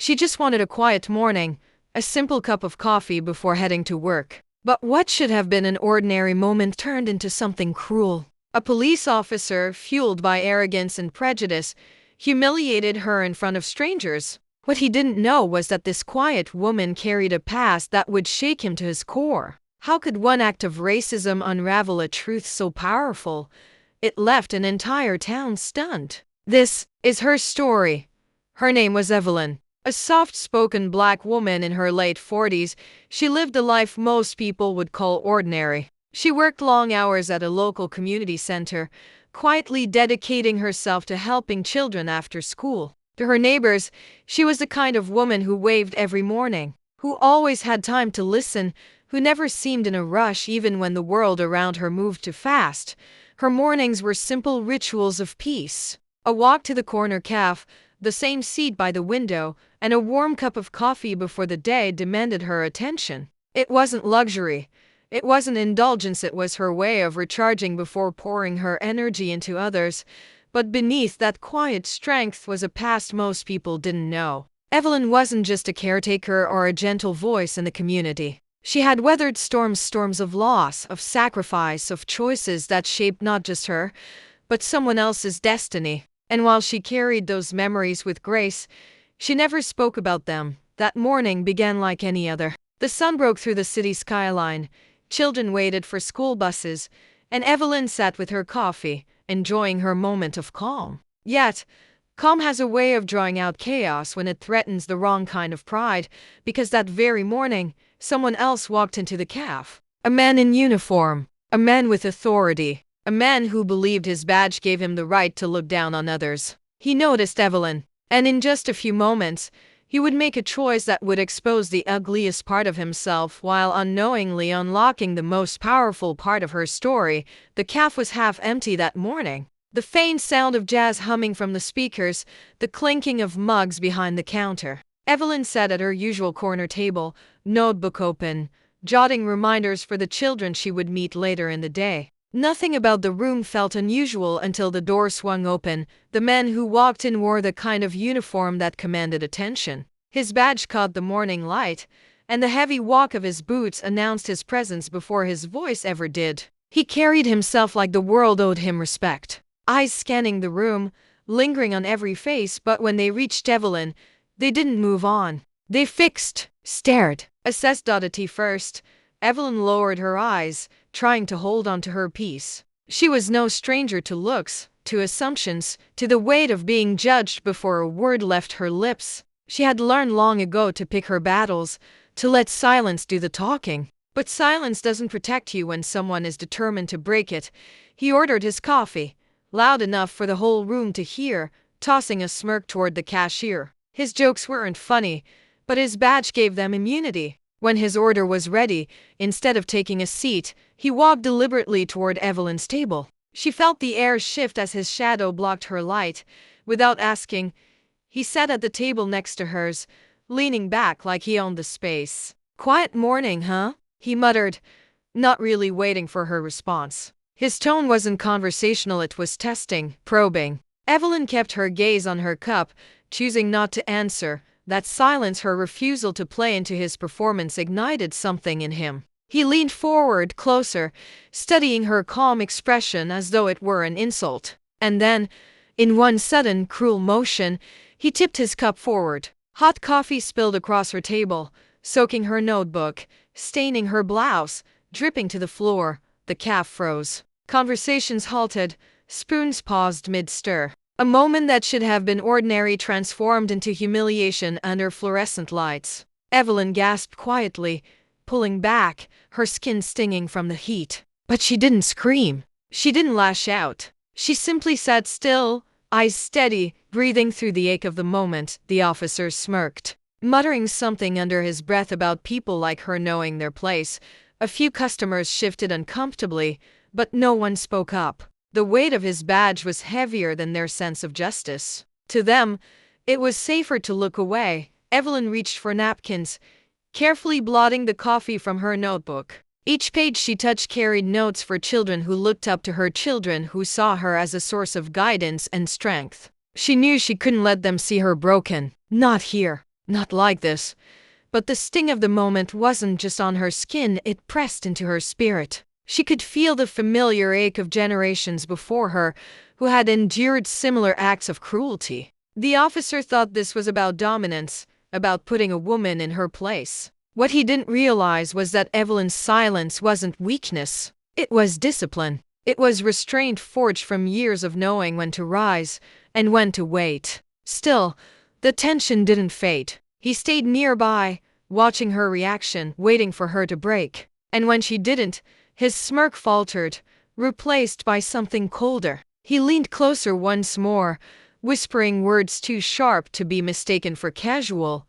She just wanted a quiet morning, a simple cup of coffee before heading to work. But what should have been an ordinary moment turned into something cruel. A police officer, fueled by arrogance and prejudice, humiliated her in front of strangers. What he didn't know was that this quiet woman carried a past that would shake him to his core. How could one act of racism unravel a truth so powerful? It left an entire town stunned. This is her story. Her name was Evelyn. A soft-spoken black woman in her late 40s, she lived a life most people would call ordinary. She worked long hours at a local community center, quietly dedicating herself to helping children after school. To her neighbors, she was the kind of woman who waved every morning, who always had time to listen, who never seemed in a rush even when the world around her moved too fast. Her mornings were simple rituals of peace. A walk to the corner cafe, the same seat by the window, and a warm cup of coffee before the day demanded her attention. It wasn't luxury. It wasn't indulgence. It was her way of recharging before pouring her energy into others. But beneath that quiet strength was a past most people didn't know. Evelyn wasn't just a caretaker or a gentle voice in the community. She had weathered storms of loss, of sacrifice, of choices that shaped not just her, but someone else's destiny. And while she carried those memories with grace, she never spoke about them. That morning began like any other. The sun broke through the city skyline, children waited for school buses, and Evelyn sat with her coffee, enjoying her moment of calm. Yet, calm has a way of drawing out chaos when it threatens the wrong kind of pride, because that very morning, someone else walked into the cafe. A man in uniform, a man with authority, a man who believed his badge gave him the right to look down on others. He noticed Evelyn, and in just a few moments, he would make a choice that would expose the ugliest part of himself while unknowingly unlocking the most powerful part of her story. The cafe was half empty that morning. The faint sound of jazz humming from the speakers, the clinking of mugs behind the counter. Evelyn sat at her usual corner table, notebook open, jotting reminders for the children she would meet later in the day. Nothing about the room felt unusual until the door swung open. The man who walked in wore the kind of uniform that commanded attention. His badge caught the morning light, and the heavy walk of his boots announced his presence before his voice ever did. He carried himself like the world owed him respect. Eyes scanning the room, lingering on every face, but when they reached Evelyn, they didn't move on. They fixed, stared, assessed oddity first. Evelyn lowered her eyes, trying to hold on to her peace. She was no stranger to looks, to assumptions, to the weight of being judged before a word left her lips. She had learned long ago to pick her battles, to let silence do the talking. But silence doesn't protect you when someone is determined to break it. He ordered his coffee, loud enough for the whole room to hear, tossing a smirk toward the cashier. His jokes weren't funny, but his badge gave them immunity. When his order was ready, instead of taking a seat, he walked deliberately toward Evelyn's table. She felt the air shift as his shadow blocked her light. Without asking, he sat at the table next to hers, leaning back like he owned the space. "Quiet morning, huh?" he muttered, not really waiting for her response. His tone wasn't conversational, it was testing, probing. Evelyn kept her gaze on her cup, choosing not to answer. That silence, her refusal to play into his performance, ignited something in him. He leaned forward, closer, studying her calm expression as though it were an insult. And then, in one sudden, cruel motion, he tipped his cup forward. Hot coffee spilled across her table, soaking her notebook, staining her blouse, dripping to the floor. The cafe froze. Conversations halted, spoons paused mid-stir. A moment that should have been ordinary transformed into humiliation under fluorescent lights. Evelyn gasped quietly, pulling back, her skin stinging from the heat. But she didn't scream. She didn't lash out. She simply sat still, eyes steady, breathing through the ache of the moment. The officer smirked, muttering something under his breath about people like her knowing their place. A few customers shifted uncomfortably, but no one spoke up. The weight of his badge was heavier than their sense of justice. To them, it was safer to look away. Evelyn reached for napkins, carefully blotting the coffee from her notebook. Each page she touched carried notes for children who looked up to her, children who saw her as a source of guidance and strength. She knew she couldn't let them see her broken. Not here. Not like this. But the sting of the moment wasn't just on her skin, it pressed into her spirit. She could feel the familiar ache of generations before her who had endured similar acts of cruelty. The officer thought this was about dominance, about putting a woman in her place. What he didn't realize was that Evelyn's silence wasn't weakness. It was discipline. It was restraint forged from years of knowing when to rise and when to wait. Still, the tension didn't fade. He stayed nearby, watching her reaction, waiting for her to break. And when she didn't, his smirk faltered, replaced by something colder. He leaned closer once more, whispering words too sharp to be mistaken for casual.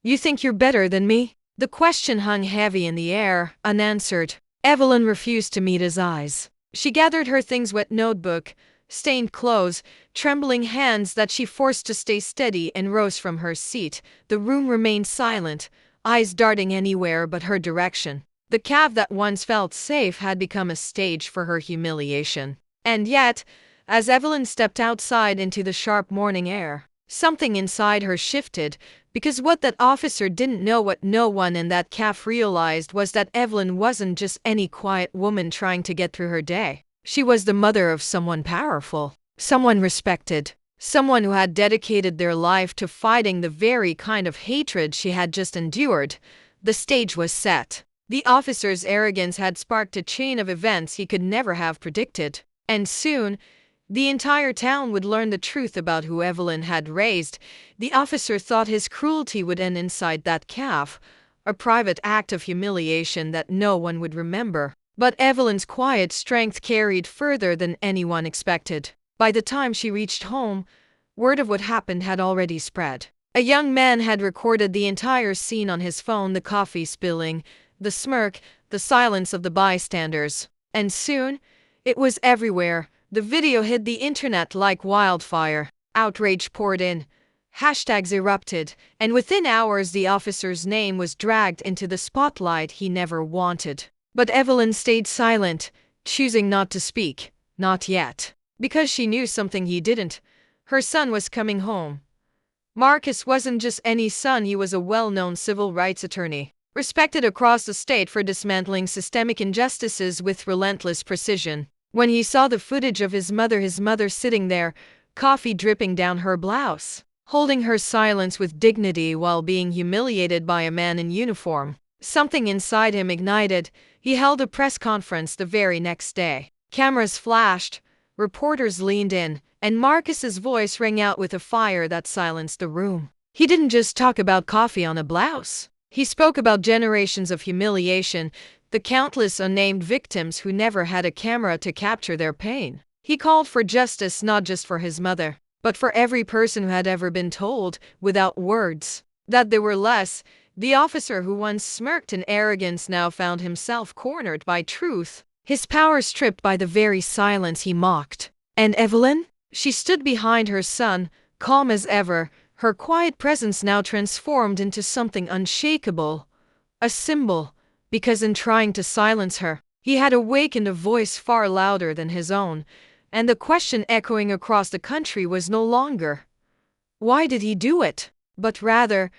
"You think you're better than me?" The question hung heavy in the air, unanswered. Evelyn refused to meet his eyes. She gathered her things, wet notebook, stained clothes, trembling hands that she forced to stay steady, and rose from her seat. The room remained silent, eyes darting anywhere but her direction. The cave that once felt safe had become a stage for her humiliation. And yet, as Evelyn stepped outside into the sharp morning air, something inside her shifted, because what that officer didn't know, what no one in that caf realized, was that Evelyn wasn't just any quiet woman trying to get through her day. She was the mother of someone powerful, someone respected, someone who had dedicated their life to fighting the very kind of hatred she had just endured. The stage was set. The officer's arrogance had sparked a chain of events he could never have predicted. And soon, the entire town would learn the truth about who Evelyn had raised. The officer thought his cruelty would end inside that caf, a private act of humiliation that no one would remember. But Evelyn's quiet strength carried further than anyone expected. By the time she reached home, word of what happened had already spread. A young man had recorded the entire scene on his phone, the coffee spilling, the smirk, the silence of the bystanders. And soon, it was everywhere. The video hit the internet like wildfire. Outrage poured in. Hashtags erupted, and within hours the officer's name was dragged into the spotlight he never wanted. But Evelyn stayed silent, choosing not to speak. Not yet. Because she knew something he didn't. Her son was coming home. Marcus wasn't just any son, he was a well-known civil rights attorney, respected across the state for dismantling systemic injustices with relentless precision. When he saw the footage of his mother sitting there, coffee dripping down her blouse, holding her silence with dignity while being humiliated by a man in uniform, something inside him ignited. He held a press conference the very next day. Cameras flashed, reporters leaned in, and Marcus's voice rang out with a fire that silenced the room. He didn't just talk about coffee on a blouse. He spoke about generations of humiliation, the countless unnamed victims who never had a camera to capture their pain. He called for justice not just for his mother, but for every person who had ever been told, without words, that they were less. The officer who once smirked in arrogance now found himself cornered by truth, his power stripped by the very silence he mocked. And Evelyn? She stood behind her son, calm as ever, her quiet presence now transformed into something unshakable. A symbol, because in trying to silence her, he had awakened a voice far louder than his own, and the question echoing across the country was no longer, "Why did he do it?" but rather,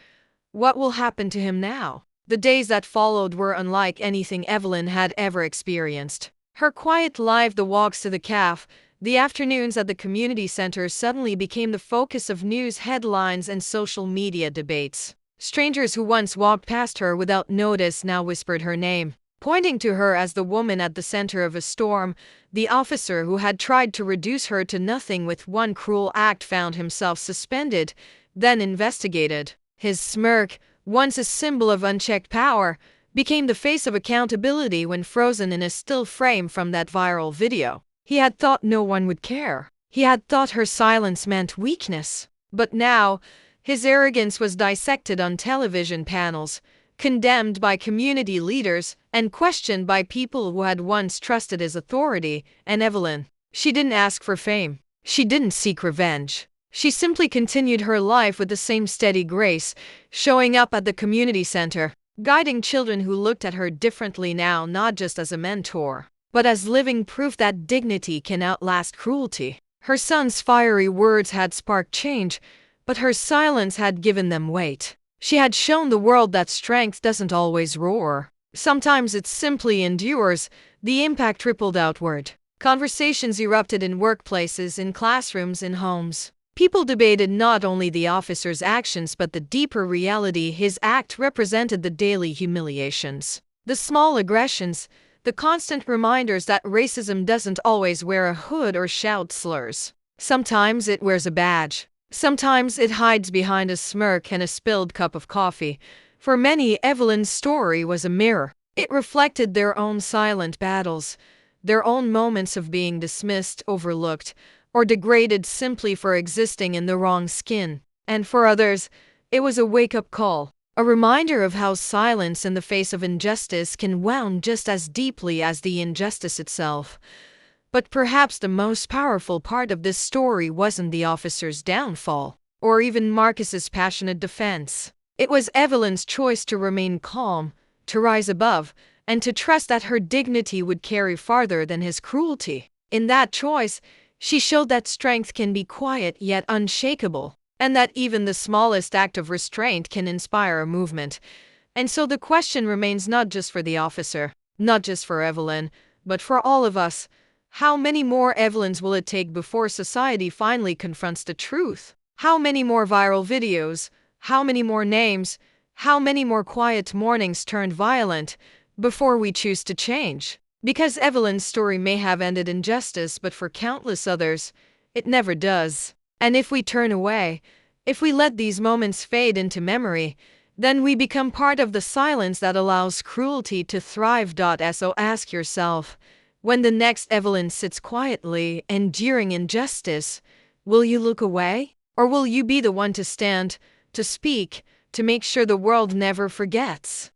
"What will happen to him now?" The days that followed were unlike anything Evelyn had ever experienced. Her quiet life, the walks to the caf, the afternoons at the community center suddenly became the focus of news headlines and social media debates. Strangers who once walked past her without notice now whispered her name, pointing to her as the woman at the center of a storm. The officer who had tried to reduce her to nothing with one cruel act found himself suspended, then investigated. His smirk, once a symbol of unchecked power, became the face of accountability when frozen in a still frame from that viral video. He had thought no one would care. He had thought her silence meant weakness. But now, his arrogance was dissected on television panels, condemned by community leaders, and questioned by people who had once trusted his authority. And Evelyn, she didn't ask for fame. She didn't seek revenge. She simply continued her life with the same steady grace, showing up at the community center, guiding children who looked at her differently now, not just as a mentor, but as living proof that dignity can outlast cruelty. Her son's fiery words had sparked change, but her silence had given them weight. She had shown the world that strength doesn't always roar. Sometimes it simply endures. The impact rippled outward. Conversations erupted in workplaces, in classrooms, in homes. People debated not only the officer's actions but the deeper reality his act represented: the daily humiliations, the small aggressions, the constant reminders that racism doesn't always wear a hood or shout slurs. Sometimes it wears a badge. Sometimes it hides behind a smirk and a spilled cup of coffee. For many, Evelyn's story was a mirror. It reflected their own silent battles, their own moments of being dismissed, overlooked, or degraded simply for existing in the wrong skin. And for others, it was a wake-up call, a reminder of how silence in the face of injustice can wound just as deeply as the injustice itself. But perhaps the most powerful part of this story wasn't the officer's downfall, or even Marcus's passionate defense. It was Evelyn's choice to remain calm, to rise above, and to trust that her dignity would carry farther than his cruelty. In that choice, she showed that strength can be quiet yet unshakable, and that even the smallest act of restraint can inspire a movement. And so the question remains, not just for the officer, not just for Evelyn, but for all of us. How many more Evelyns will it take before society finally confronts the truth? How many more viral videos? How many more names? How many more quiet mornings turned violent before we choose to change? Because Evelyn's story may have ended in justice, but for countless others, it never does. And if we turn away, if we let these moments fade into memory, then we become part of the silence that allows cruelty to thrive. So ask yourself, when the next Evelyn sits quietly enduring injustice, will you look away? Or will you be the one to stand, to speak, to make sure the world never forgets?